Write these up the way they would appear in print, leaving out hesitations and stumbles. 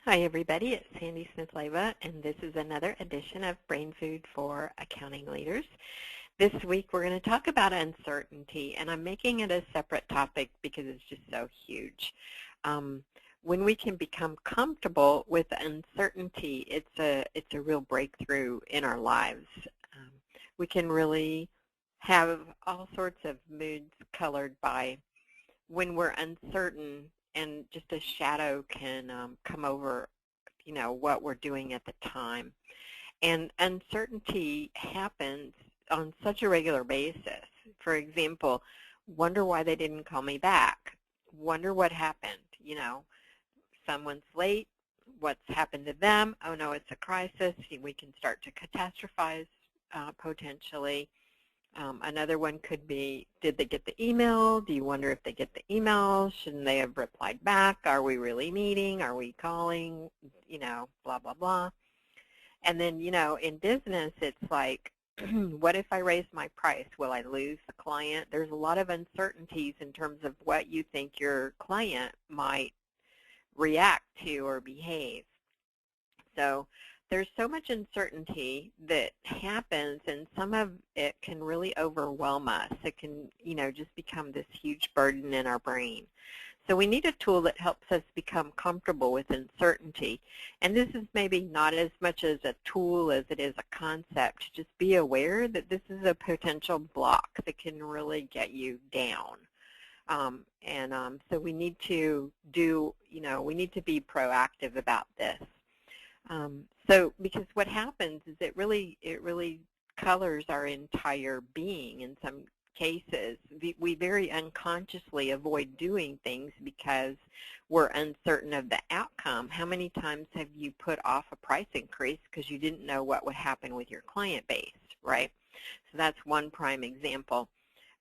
Hi everybody, it's Sandy Smith-Leyva, and this is another edition of Brain Food for Accounting Leaders. This week we're going to talk about uncertainty, and I'm making it a separate topic because it's just so huge. When we can become comfortable with uncertainty, it's a real breakthrough in our lives. We can really have all sorts of moods colored by when we're uncertain, and just a shadow can come over, what we're doing at the time. And uncertainty happens on such a regular basis. For example, wonder why they didn't call me back. Wonder what happened. Someone's late. What's happened to them? Oh, no, it's a crisis. We can start to catastrophize potentially. Another one could be, did they get the email? Do you wonder if they get the email? Shouldn't they have replied back? Are we really meeting? Are we calling? Blah, blah, blah. And then, in business, it's like, what if I raise my price? Will I lose the client? There's a lot of uncertainties in terms of what you think your client might react to or behave. So there's so much uncertainty that happens, and some of it can really overwhelm us. It can, just become this huge burden in our brain. So we need a tool that helps us become comfortable with uncertainty. And this is maybe not as much as a tool as it is a concept. Just be aware that this is a potential block that can really get you down. So we need to we need to be proactive about this. Because what happens is it really colors our entire being in some cases. We very unconsciously avoid doing things because we're uncertain of the outcome. How many times have you put off a price increase because you didn't know what would happen with your client base, right? So that's one prime example.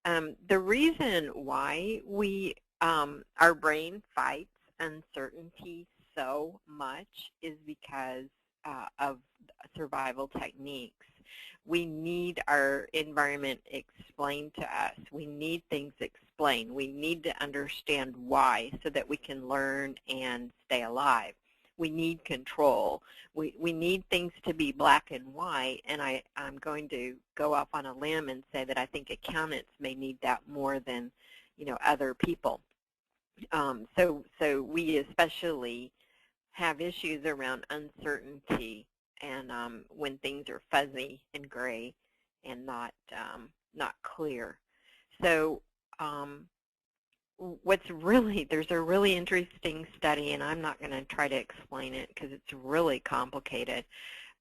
The reason why our brain fights uncertainty so much is because of survival techniques. We need our environment explained to us. We need things explained. We need to understand why so that we can learn and stay alive. We need control. We need things to be black and white, and I'm going to go off on a limb and say that I think accountants may need that more than other people. So we especially have issues around uncertainty and when things are fuzzy and gray and not clear. So there's a really interesting study, and I'm not going to try to explain it because it's really complicated,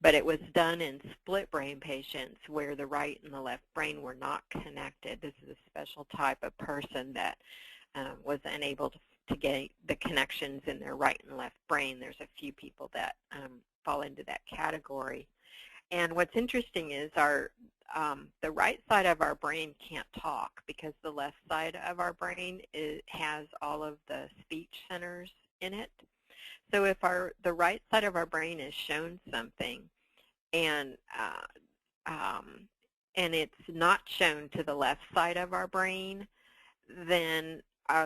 but it was done in split brain patients where the right and the left brain were not connected. This is a special type of person that was unable to get the connections in their right and left brain. There's a few people that fall into that category. And what's interesting is the right side of our brain can't talk because the left side of our brain has all of the speech centers in it. So if the right side of our brain is shown something and it's not shown to the left side of our brain, then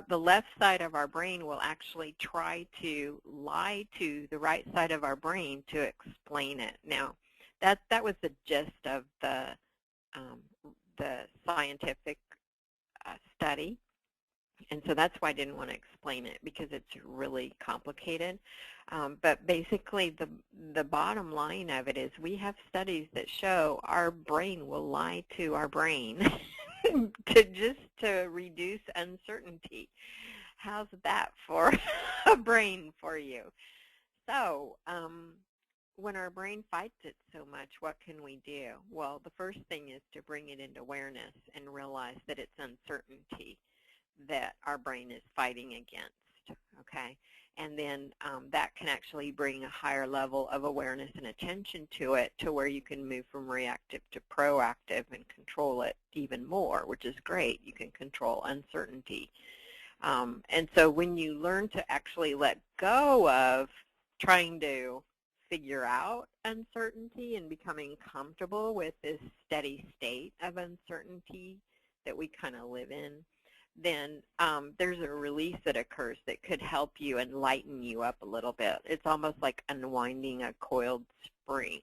the left side of our brain will actually try to lie to the right side of our brain to explain it. Now, that was the gist of the scientific study, and so that's why I didn't want to explain it because it's really complicated. But basically, the bottom line of it is we have studies that show our brain will lie to our brain to reduce uncertainty. How's that for a brain for you? So when our brain fights it so much, what can we do? Well, the first thing is to bring it into awareness and realize that it's uncertainty that our brain is fighting against, okay? And then that can actually bring a higher level of awareness and attention to it to where you can move from reactive to proactive and control it even more, which is great. You can control uncertainty. And so when you learn to actually let go of trying to figure out uncertainty and becoming comfortable with this steady state of uncertainty that we kind of live in, then there's a release that occurs that could help you and lighten you up a little bit. It's almost like unwinding a coiled spring.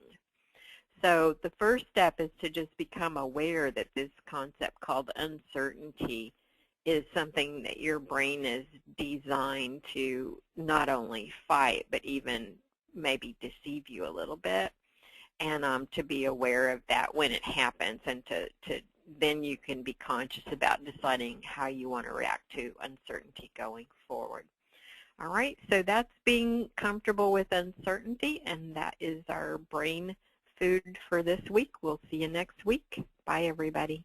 So the first step is to just become aware that this concept called uncertainty is something that your brain is designed to not only fight, but even maybe deceive you a little bit, and to be aware of that when it happens, and to then you can be conscious about deciding how you want to react to uncertainty going forward. All right, so that's being comfortable with uncertainty, and that is our brain food for this week. We'll see you next week. Bye, everybody.